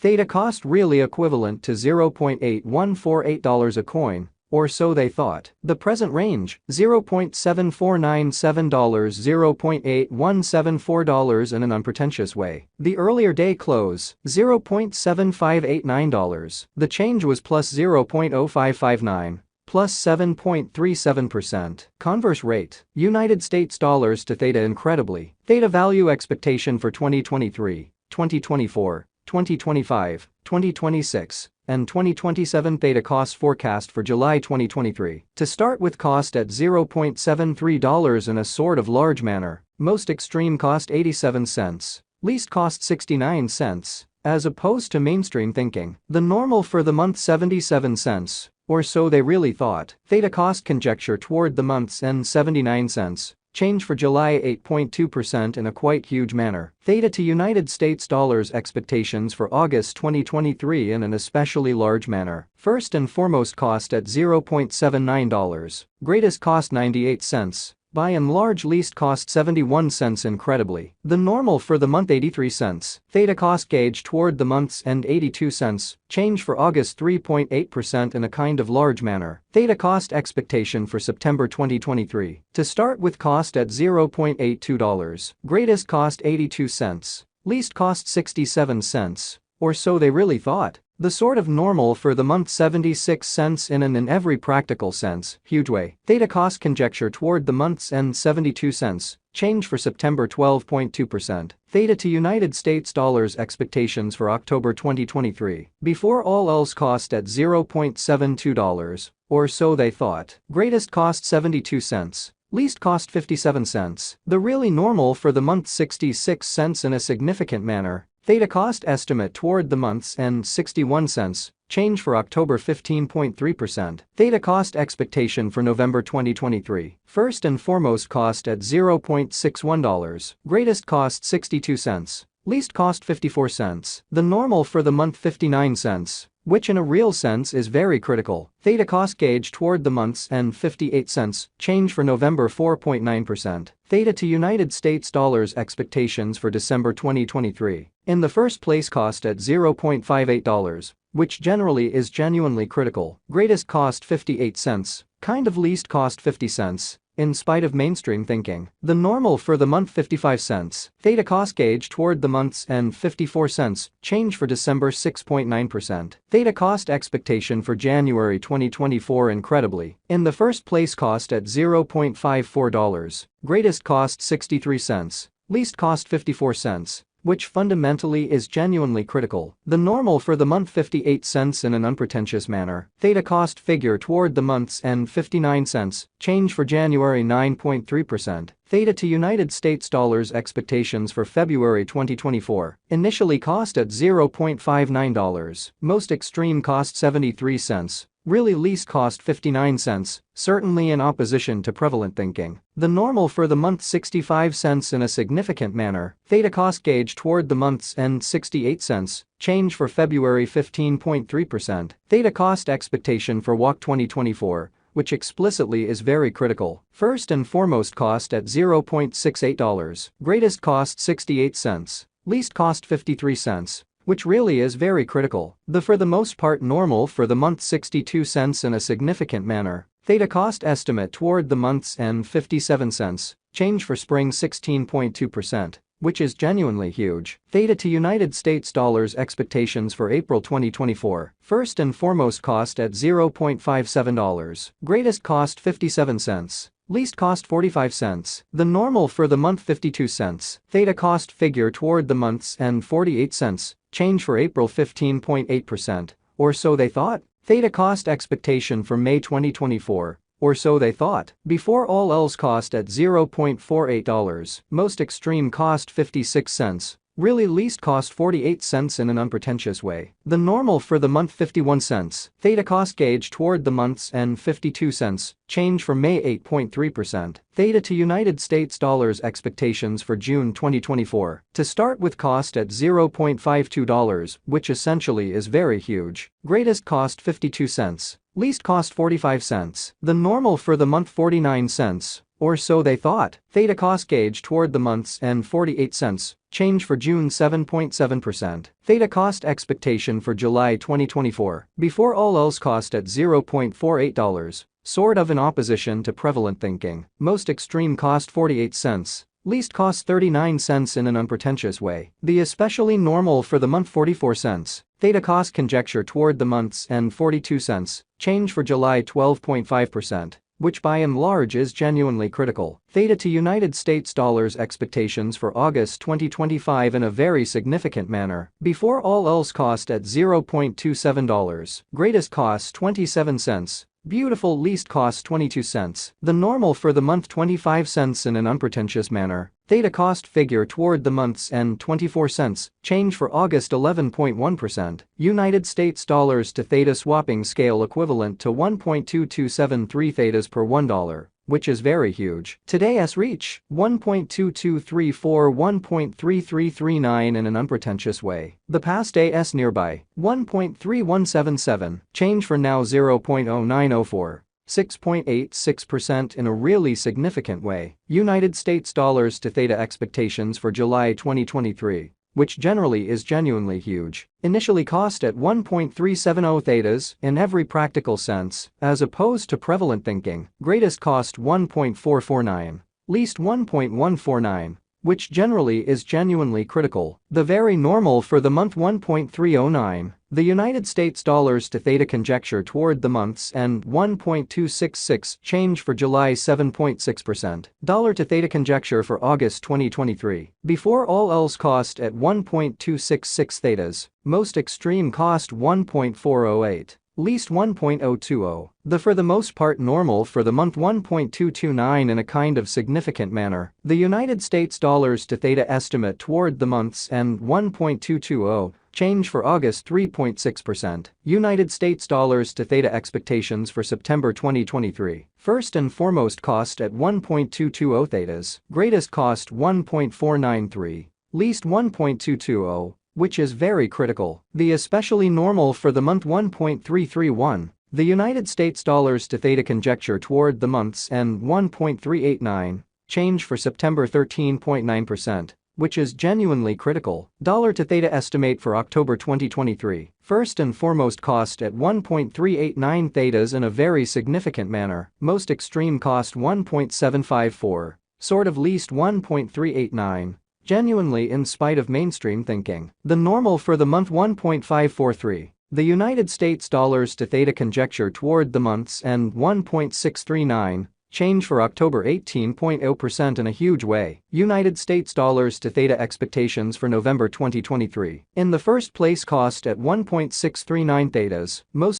Theta cost really equivalent to $0.8148 a coin, or so they thought. The present range, $0.7497, $0.8174 in an unpretentious way. The earlier day close, $0.7589. The change was plus 0.0559. Plus 7.37%. Converse rate, United States dollars to Theta incredibly. Theta value expectation for 2023, 2024, 2025, 2026, and 2027. Theta cost forecast for July 2023. To start with cost at $0.73 in a sort of large manner, most extreme cost 87 cents, least cost 69 cents, as opposed to mainstream thinking. The normal for the month 77 cents. Or so they really thought. Theta cost conjecture toward the month's end 79 cents. Change for July 8.2% in a quite huge manner. Theta to United States dollars expectations for August 2023 in an especially large manner. First and foremost cost at $0.79. Greatest cost 98 cents. By and large least cost 71 cents incredibly. The normal for the month 83 cents. Theta cost gauge toward the month's end 82 cents. Change for August 3.8% in a kind of large manner. Theta cost expectation for September 2023. To start with cost at $0.82. Greatest cost 82 cents. Least cost 67 cents. Or so they really thought. The sort of normal for the month 76 cents in every practical sense, huge way. Theta cost conjecture toward the month's end 72 cents. Change for September 12.2%. Theta to United States dollars expectations for October 2023. Before all else cost at $0.72. Or so they thought. Greatest cost 72 cents. Least cost 57 cents. The really normal for the month 66 cents in a significant manner. Theta cost estimate toward the month's end 61 cents. Change for October 15.3%. Theta cost expectation for November 2023. First and foremost cost at $0.61. Greatest cost 62 cents. Least cost 54 cents. The normal for the month 59 cents. Which in a real sense is very critical. Theta cost gauge toward the month's end 58 cents. Change for November 4.9%. Theta to United States dollars expectations for December 2023. In the first place cost at $0.58, which generally is genuinely critical. Greatest cost 58 cents. Kind of least cost 50 cents. In spite of mainstream thinking. The normal for the month 55 cents. Theta cost gauge toward the month's end 54 cents. Change for December 6.9%. Theta cost expectation for January 2024 incredibly. In the first place cost at $0.54. Greatest cost 63 cents. Least cost 54 cents. Which fundamentally is genuinely critical. The normal for the month 58 cents in an unpretentious manner. Theta cost figure toward the month's end 59 cents. Change for January 9.3%. Theta to United States dollars expectations for February 2024. Initially cost at $0.59. Most extreme cost 73 cents. Really least cost 59 cents, certainly in opposition to prevalent thinking. The normal for the month 65 cents in a significant manner. Theta cost gauge toward the month's end 68 cents. Change for February 15.3%. Theta cost expectation for WAC 2024. Which explicitly is very critical. First and foremost cost at $0.68. Greatest cost 68 cents. Least cost 53 cents. Which really is very critical. The for the most part normal for the month 62 cents in a significant manner. Theta cost estimate toward the month's end 57 cents. Change for spring 16.2%. Which is genuinely huge. Theta to United States dollars expectations for April 2024. First and foremost cost at $0.57. Greatest cost 57 cents. Least cost 45 cents. The normal for the month 52 cents. Theta cost figure toward the month's end 48 cents. Change for April 15.8%. Or so they thought. Theta cost expectation for May 2024. Or so they thought. Before all else cost at $0.48. Most extreme cost 56 cents. Really least cost 48 cents in an unpretentious way. The normal for the month 51 cents. Theta cost gauge toward the month's end 52 cents. Change for May 8.3%. Theta to United States dollars expectations for June 2024. To start with cost at $0.52, which essentially is very huge. Greatest cost 52 cents. Least cost 45 cents. The normal for the month 49 cents. Or so they thought. Theta cost gauge toward the month's end 48 cents. Change for June 7.7%. Theta cost expectation for July 2024. Before all else cost at $0.48. Sort of in opposition to prevalent thinking. Most extreme cost 48 cents. Least cost 39 cents in an unpretentious way. The especially normal for the month 44 cents. Theta cost conjecture toward the month's end 42 cents. Change for July 12.5%. Which by and large is genuinely critical. Theta to United States dollars expectations for August 2025 in a very significant manner. Before all else cost at $0.27. Greatest cost 27 cents. Beautiful least cost 22 cents. The normal for the month 25 cents in an unpretentious manner. Theta cost figure toward the month's end 24 cents. Change for August 11.1%. United States dollars to Theta swapping scale equivalent to 1.2273 Thetas per $1. Which is very huge. Today's reach, 1.2234 1.3339 in an unpretentious way. The past AS nearby, 1.3177, change for now 0.0904. 6.86% in a really significant way. United States dollars to Theta expectations for July 2023. Which generally is genuinely huge. Initially cost at 1.370 Thetas in every practical sense, as opposed to prevalent thinking. Greatest cost 1.449. Least 1.149. Which generally is genuinely critical. The very normal for the month 1.309. The United States dollars to Theta conjecture toward the month's end 1.266. Change for July 7.6%. Dollar to Theta conjecture for August 2023. Before all else cost at 1.266 Thetas. Most extreme cost 1.408. Least 1.020. The for the most part normal for the month 1.229 in a kind of significant manner. The United States dollars to Theta estimate toward the month's end 1.220. Change for August 3.6%. United States dollars to Theta expectations for September 2023. First and foremost cost at 1.220 Thetas. Greatest cost 1.493. Least 1.220. Which is very critical. The especially normal for the month 1.331. The United States dollars to Theta conjecture toward the month's end 1.389. Change for September 13.9%. Which is genuinely critical. Dollar to Theta estimate for October 2023. First and foremost cost at 1.389 Thetas in a very significant manner. Most extreme cost 1.754. Sort of least 1.389. Genuinely in spite of mainstream thinking. The normal for the month 1.543. The United States dollars to Theta conjecture toward the month's end 1.639. Change for October 18.0% in a huge way. United States dollars to Theta expectations for November 2023. In the first place cost at 1.639 Thetas. Most